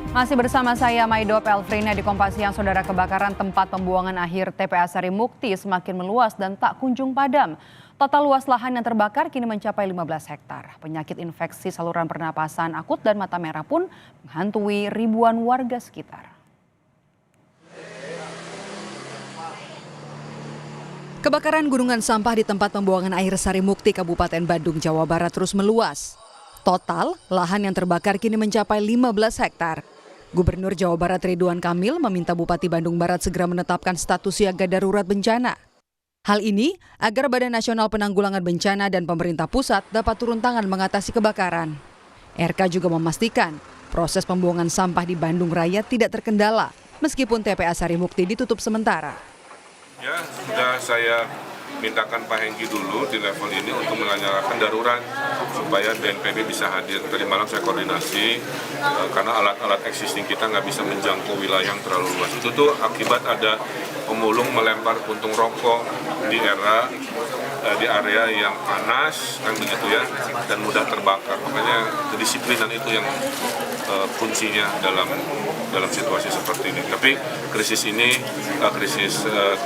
Masih bersama saya Maido Pelfrina di Kompas Siang. Saudara, kebakaran tempat pembuangan akhir TPA Sari Mukti semakin meluas dan tak kunjung padam. Total luas lahan yang terbakar kini mencapai 15 hektar. Penyakit infeksi saluran pernapasan akut dan mata merah pun menghantui ribuan warga sekitar. Kebakaran gunungan sampah di tempat pembuangan air Sari Mukti, Kabupaten Bandung, Jawa Barat terus meluas. Total lahan yang terbakar kini mencapai 15 hektar. Gubernur Jawa Barat Ridwan Kamil meminta Bupati Bandung Barat segera menetapkan status siaga darurat bencana. Hal ini agar Badan Nasional Penanggulangan Bencana dan pemerintah pusat dapat turun tangan mengatasi kebakaran. RK juga memastikan proses pembuangan sampah di Bandung Raya tidak terkendala meskipun TPA Sari Mukti ditutup sementara. Ya, sudah saya mintakan Pak Hengki dulu di level ini untuk menyalakan darurat supaya BNPB bisa hadir. Tadi malam saya koordinasi karena alat-alat existing kita nggak bisa menjangkau wilayah yang terlalu luas. Itu tuh akibat ada pemulung melempar puntung rokok di area yang panas kan begitu ya, dan mudah terbakar. Makanya kedisiplinan itu yang kuncinya dalam situasi seperti ini. Tapi krisis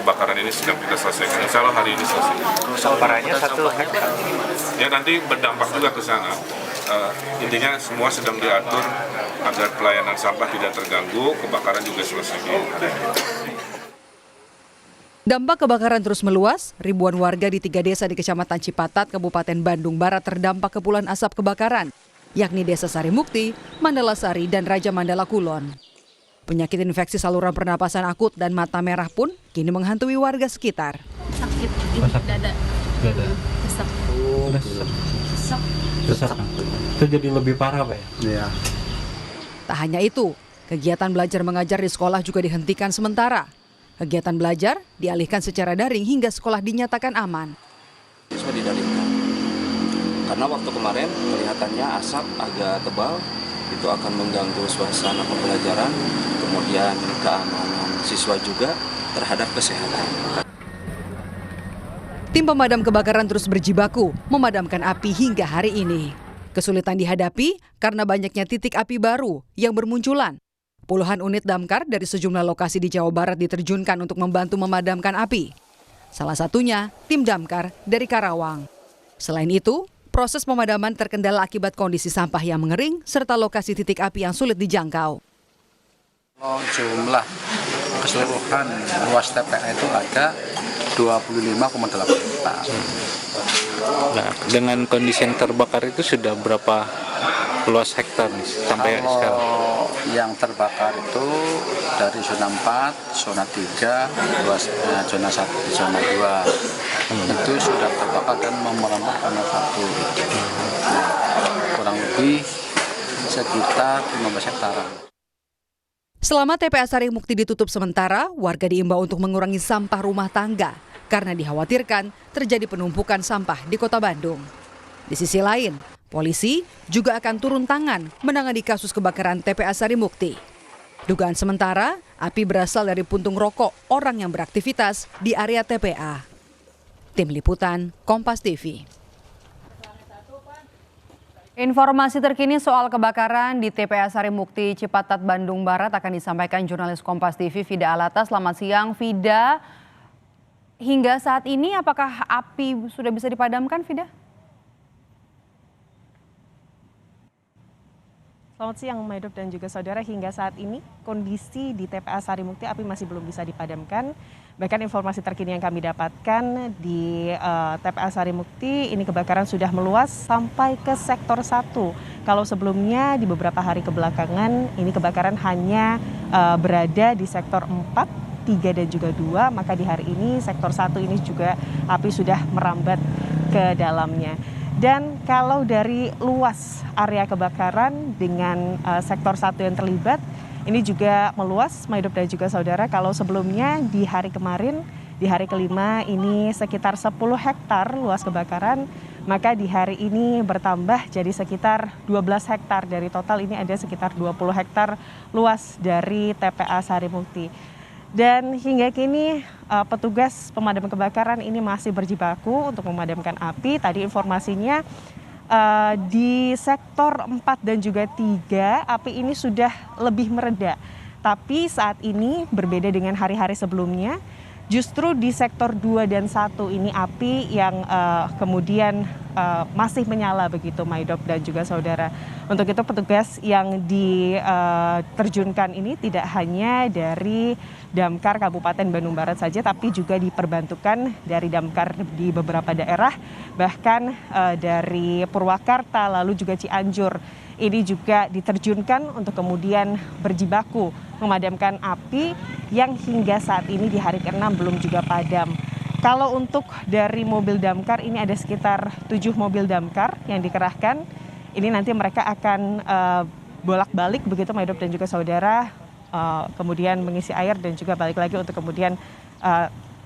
kebakaran ini sedang kita selesaikan. Insya Allah hari ini selesai. Samparannya 1 hektar. Ya, nanti berdampak juga ke sana. Intinya semua sedang diatur agar pelayanan sampah tidak terganggu, kebakaran juga selesai. Dampak kebakaran terus meluas, ribuan warga di 3 desa di Kecamatan Cipatat, Kabupaten Bandung Barat terdampak kepulan asap kebakaran, yakni Desa Sari Mukti, Mandala Sari, dan Raja Mandala Kulon. Penyakit infeksi saluran pernapasan akut dan mata merah pun kini menghantui warga sekitar. Sakit dada. Sesak. Sesak. Itu jadi lebih parah, Pak ya? Iya. Tak hanya itu, kegiatan belajar mengajar di sekolah juga dihentikan sementara. Kegiatan belajar dialihkan secara daring hingga sekolah dinyatakan aman. Siswa didaringkan. Karena waktu kemarin kelihatannya asap agak tebal, itu akan mengganggu suasana pembelajaran, kemudian keamanan siswa juga terhadap kesehatan. Tim pemadam kebakaran terus berjibaku memadamkan api hingga hari ini. Kesulitan dihadapi karena banyaknya titik api baru yang bermunculan. Puluhan unit damkar dari sejumlah lokasi di Jawa Barat diterjunkan untuk membantu memadamkan api. Salah satunya tim damkar dari Karawang. Selain itu, proses pemadaman terkendala akibat kondisi sampah yang mengering serta lokasi titik api yang sulit dijangkau. Jumlah keseluruhan luas TPA itu ada 25,8 hektar. Nah, dengan kondisi yang terbakar itu sudah berapa luas hektar nih sampai sekarang? Yang terbakar itu dari zona 4, zona 3, zona 1, zona 2. Itu sudah terbakar dan memerambah zona 1. Nah, kurang lebih sekitar 15 hektaran. Selama TPA Sari Mukti ditutup sementara, warga diimbau untuk mengurangi sampah rumah tangga karena dikhawatirkan terjadi penumpukan sampah di Kota Bandung. Di sisi lain, polisi juga akan turun tangan menangani kasus kebakaran TPA Sari Mukti. Dugaan sementara, api berasal dari puntung rokok orang yang beraktivitas di area TPA. Tim Liputan, Kompas TV. Informasi terkini soal kebakaran di TPA Sari Mukti, Cipatat, Bandung Barat akan disampaikan jurnalis Kompas TV Vida Alata. Selamat siang, Vida. Hingga saat ini apakah api sudah bisa dipadamkan, Vida? Selamat siang, Maidop dan juga saudara. Hingga saat ini kondisi di TPA Sari Mukti api masih belum bisa dipadamkan. Bahkan informasi terkini yang kami dapatkan di TPA Sari Mukti ini kebakaran sudah meluas sampai ke sektor 1. Kalau sebelumnya di beberapa hari kebelakangan ini kebakaran hanya berada di sektor 4, 3 dan juga 2, maka di hari ini sektor 1 ini juga api sudah merambat ke dalamnya. Dan kalau dari luas area kebakaran dengan sektor 1 yang terlibat, ini juga meluas, Maidop dan juga saudara. Kalau sebelumnya di hari kemarin, di hari kelima ini sekitar 10 hektar luas kebakaran, maka di hari ini bertambah jadi sekitar 12 hektar. Dari total ini ada sekitar 20 hektar luas dari TPA Sari Mukti. Dan hingga kini petugas pemadam kebakaran ini masih berjibaku untuk memadamkan api. Tadi informasinya di sektor 4 dan juga 3 api ini sudah lebih mereda. Tapi saat ini berbeda dengan hari-hari sebelumnya, justru di sektor 2 dan 1 ini api yang kemudian masih menyala begitu Maidop dan juga saudara. Untuk itu petugas yang diterjunkan ini tidak hanya dari Damkar Kabupaten Bandung Barat saja, tapi juga diperbantukan dari Damkar di beberapa daerah, bahkan dari Purwakarta lalu juga Cianjur. Ini juga diterjunkan untuk kemudian berjibaku memadamkan api yang hingga saat ini di hari ke-6 belum juga padam. Kalau untuk dari mobil damkar ini ada sekitar 7 mobil damkar yang dikerahkan. Ini nanti mereka akan bolak-balik begitu Maidop dan juga saudara, kemudian mengisi air dan juga balik lagi untuk kemudian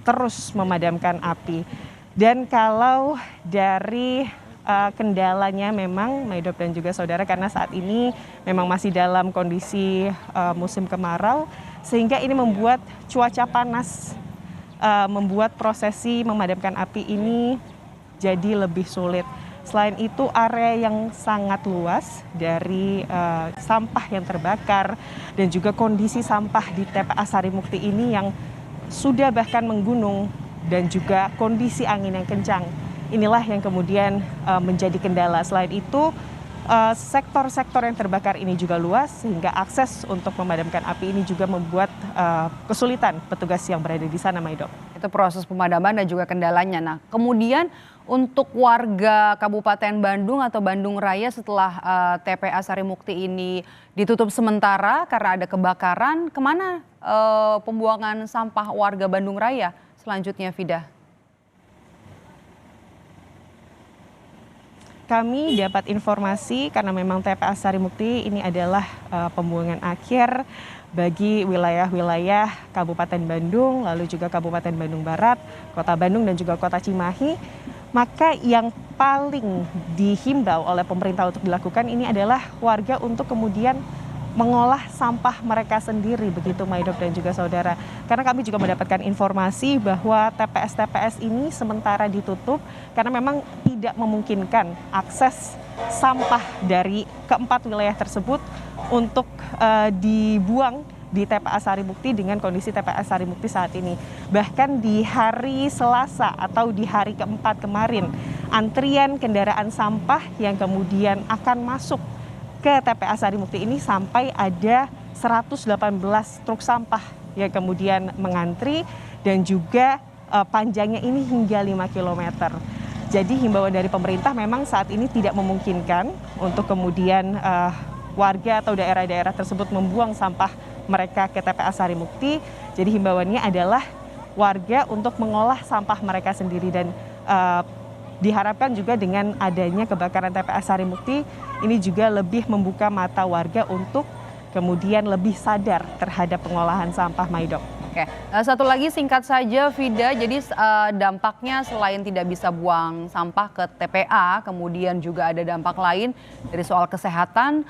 terus memadamkan api. Dan kalau dari kendalanya memang Maidop dan juga saudara, karena saat ini memang masih dalam kondisi musim kemarau, sehingga ini membuat cuaca panas, membuat prosesi memadamkan api ini jadi lebih sulit. Selain itu area yang sangat luas dari sampah yang terbakar dan juga kondisi sampah di TPA Sarimukti ini yang sudah bahkan menggunung dan juga kondisi angin yang kencang. Inilah yang kemudian menjadi kendala. Selain itu sektor-sektor yang terbakar ini juga luas sehingga akses untuk memadamkan api ini juga membuat kesulitan petugas yang berada di sana, Maidop. Itu proses pemadaman dan juga kendalanya. Nah, kemudian untuk warga Kabupaten Bandung atau Bandung Raya setelah TPA Sarimukti ini ditutup sementara karena ada kebakaran, kemana pembuangan sampah warga Bandung Raya selanjutnya, Fida? Kami dapat informasi karena memang TPA Sarimukti ini adalah pembuangan akhir bagi wilayah-wilayah Kabupaten Bandung, lalu juga Kabupaten Bandung Barat, Kota Bandung dan juga Kota Cimahi. Maka yang paling dihimbau oleh pemerintah untuk dilakukan ini adalah warga untuk kemudian mengolah sampah mereka sendiri begitu Maidop dan juga saudara. Karena kami juga mendapatkan informasi bahwa TPS-TPS ini sementara ditutup karena memang tidak memungkinkan akses sampah dari keempat wilayah tersebut untuk dibuang di TPA Sarimukti dengan kondisi TPA Sarimukti saat ini. Bahkan di hari Selasa atau di hari keempat kemarin, antrian kendaraan sampah yang kemudian akan masuk ke TPA Sarimukti ini sampai ada 118 truk sampah yang kemudian mengantri dan juga panjangnya ini hingga 5 km. Jadi himbauan dari pemerintah memang saat ini tidak memungkinkan untuk kemudian warga atau daerah-daerah tersebut membuang sampah mereka ke TPA Sarimukti. Jadi himbauannya adalah warga untuk mengolah sampah mereka sendiri dan diharapkan juga dengan adanya kebakaran TPA Sarimukti ini juga lebih membuka mata warga untuk kemudian lebih sadar terhadap pengolahan sampah, Maidop. Oke, satu lagi singkat saja Fida, jadi dampaknya selain tidak bisa buang sampah ke TPA, kemudian juga ada dampak lain dari soal kesehatan,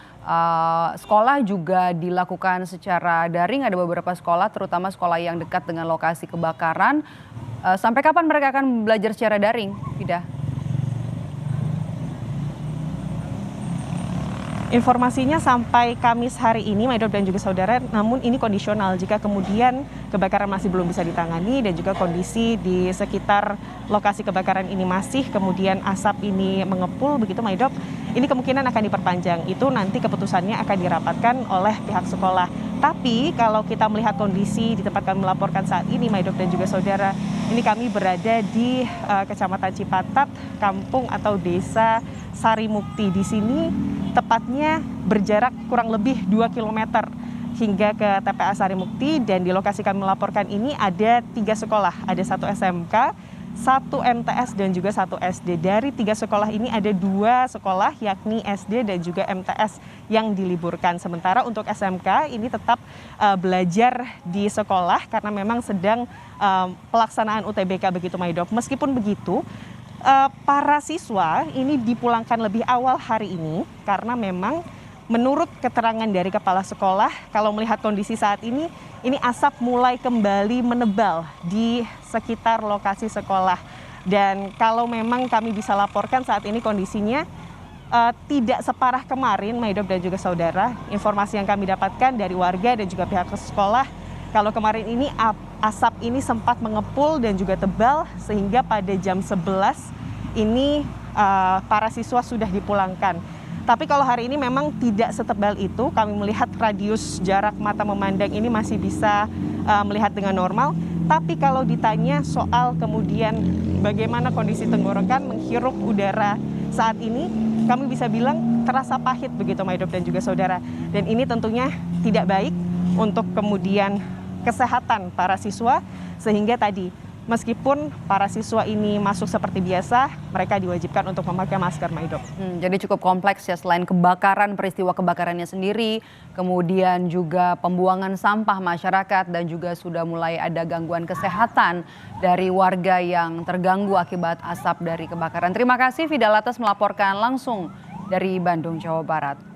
sekolah juga dilakukan secara daring, ada beberapa sekolah terutama sekolah yang dekat dengan lokasi kebakaran. Sampai kapan mereka akan belajar secara daring, Fida? Informasinya sampai Kamis hari ini, Maidop dan juga saudara, namun ini kondisional jika kemudian kebakaran masih belum bisa ditangani dan juga kondisi di sekitar lokasi kebakaran ini masih kemudian asap ini mengepul begitu Maidop, ini kemungkinan akan diperpanjang. Itu nanti keputusannya akan dirapatkan oleh pihak sekolah. Tapi kalau kita melihat kondisi di tempat kami melaporkan saat ini, Maidop dan juga saudara, ini kami berada di Kecamatan Cipatat, kampung atau desa Sarimukti. Di sini tepatnya berjarak kurang lebih 2 km hingga ke TPA Sarimukti, dan di lokasi kami melaporkan ini ada 3 sekolah, ada 1 SMK, 1 MTS dan juga 1 SD. Dari 3 sekolah ini ada 2 sekolah yakni SD dan juga MTS yang diliburkan. Sementara untuk SMK ini tetap belajar di sekolah karena memang sedang pelaksanaan UTBK begitu Maidop. Meskipun begitu, para siswa ini dipulangkan lebih awal hari ini karena memang menurut keterangan dari kepala sekolah, kalau melihat kondisi saat ini asap mulai kembali menebal di sekitar lokasi sekolah. Dan kalau memang kami bisa laporkan saat ini kondisinya tidak separah kemarin, Maidop dan juga saudara. Informasi yang kami dapatkan dari warga dan juga pihak sekolah, kalau kemarin ini asap ini sempat mengepul dan juga tebal sehingga pada jam 11 ini para siswa sudah dipulangkan. Tapi kalau hari ini memang tidak setebal itu, kami melihat radius jarak mata memandang ini masih bisa melihat dengan normal. Tapi kalau ditanya soal kemudian bagaimana kondisi tenggorokan menghirup udara saat ini, kami bisa bilang terasa pahit begitu Maidop dan juga saudara. Dan ini tentunya tidak baik untuk kemudian kesehatan para siswa, sehingga tadi meskipun para siswa ini masuk seperti biasa, mereka diwajibkan untuk memakai masker, Maidop. Jadi cukup kompleks ya, selain kebakaran, peristiwa kebakarannya sendiri, kemudian juga pembuangan sampah masyarakat dan juga sudah mulai ada gangguan kesehatan dari warga yang terganggu akibat asap dari kebakaran. Terima kasih Fidalatas melaporkan langsung dari Bandung, Jawa Barat.